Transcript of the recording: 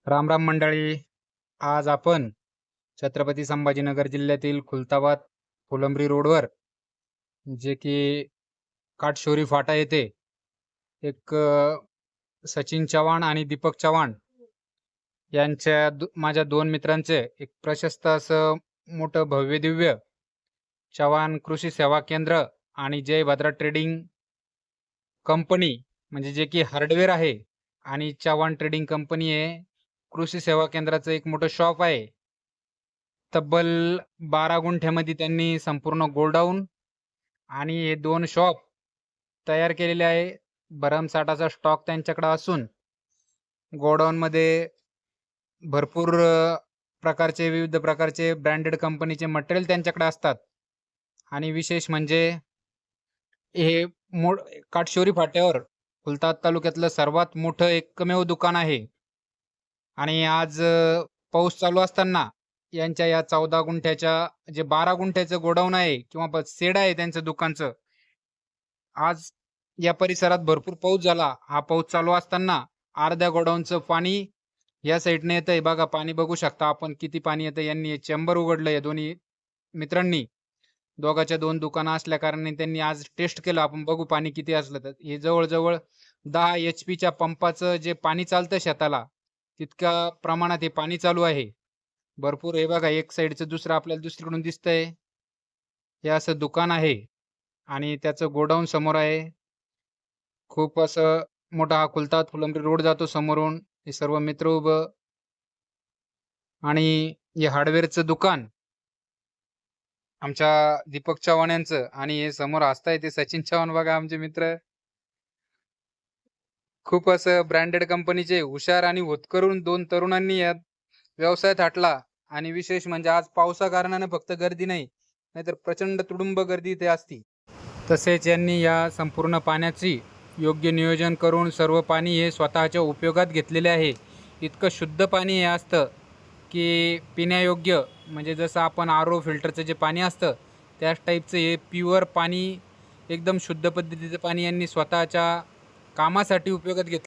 राम राम मंडळी. आज आपण छत्रपती संभाजीनगर जिल्ह्यातील खुलताबाद फुलंब्री रोडवर जे की काटशोरी फाटा येथे एक सचिन चव्हाण आणि दीपक चव्हाण यांच्या माझ्या दोन मित्रांचे एक प्रशस्त असं मोठं भव्य दिव्य चव्हाण कृषी सेवा केंद्र आणि जय भद्रा ट्रेडिंग कंपनी म्हणजे जे की हार्डवेअर आहे आणि चव्हाण ट्रेडिंग कंपनी आहे. कृषी सेवा केंद्राचं एक मोठं शॉप आहे. तब्बल 12 गुंठ्यामध्ये त्यांनी संपूर्ण गोडाऊन आणि हे दोन शॉप तयार केलेले आहे. भरमसाठाचा स्टॉक त्यांच्याकडे असून गोडाऊनमध्ये भरपूर प्रकारचे विविध प्रकारचे ब्रँडेड कंपनीचे मटेरियल त्यांच्याकडे असतात. आणि विशेष म्हणजे हे काटशोरी फाट्यावर खुलताबाद तालुक्यातलं सर्वात मोठं एकमेव दुकान आहे. आणि आज पाऊस चालू असताना यांच्या या 14 गुंठ्याच्या जे 12 गुंठ्याचं गोडाऊन आहे किंवा शेड आहे त्यांचं दुकानचं, आज या परिसरात भरपूर पाऊस झाला. हा पाऊस चालू असताना अर्ध्या गोडाऊनचं पाणी या साईडने येतंय. बघा पाणी बघू शकता आपण किती पाणी येतं. यांनी चेंबर उघडलं या दोन्ही मित्रांनी. दोघाच्या दोन दुकानं असल्या कारणाने त्यांनी आज टेस्ट केलं. आपण बघू पाणी किती असलं तर. हे जवळजवळ 10 HP पंपाचं जे पाणी चालतं शेताला तितक्या प्रमाणात हे पाणी चालू आहे. भरपूर हे बघा एक साईडचं दुसरं आपल्याला दुसरीकडून दिसतंय. हे असं दुकान आहे आणि त्याचं गोडाऊन समोर आहे. खूप असं मोठा हा खुलताबाद फुलंब्री रोड जातो समोरून. हे सर्व मित्र उभं आणि हे हार्डवेअरचं दुकान आमच्या दीपक चव्हाण यांचं. आणि हे समोर हसताय ते सचिन चव्हाण बघा आमचे मित्र. खूप असं ब्रँडेड कंपनीचे हुशार आणि होतकरून दोन तरुणांनी या व्यवसायात हाटला. आणि विशेष म्हणजे आज पावसा कारणाने फक्त गर्दी नाही, नाहीतर प्रचंड तुडुंब गर्दी इथे असती. तसेच यांनी या संपूर्ण पाण्याची योग्य नियोजन करून सर्व पाणी हे स्वतःच्या उपयोगात घेतलेले आहे. इतकं शुद्ध पाणी हे असतं की पिण्यायोग्य, म्हणजे जसं आपण RO फिल्टरचं जे पाणी असतं त्याच टाईपचं हे प्युअर पाणी, एकदम शुद्ध पद्धतीचं पाणी यांनी स्वतःच्या कामासाठी उपयोगात घेतलं.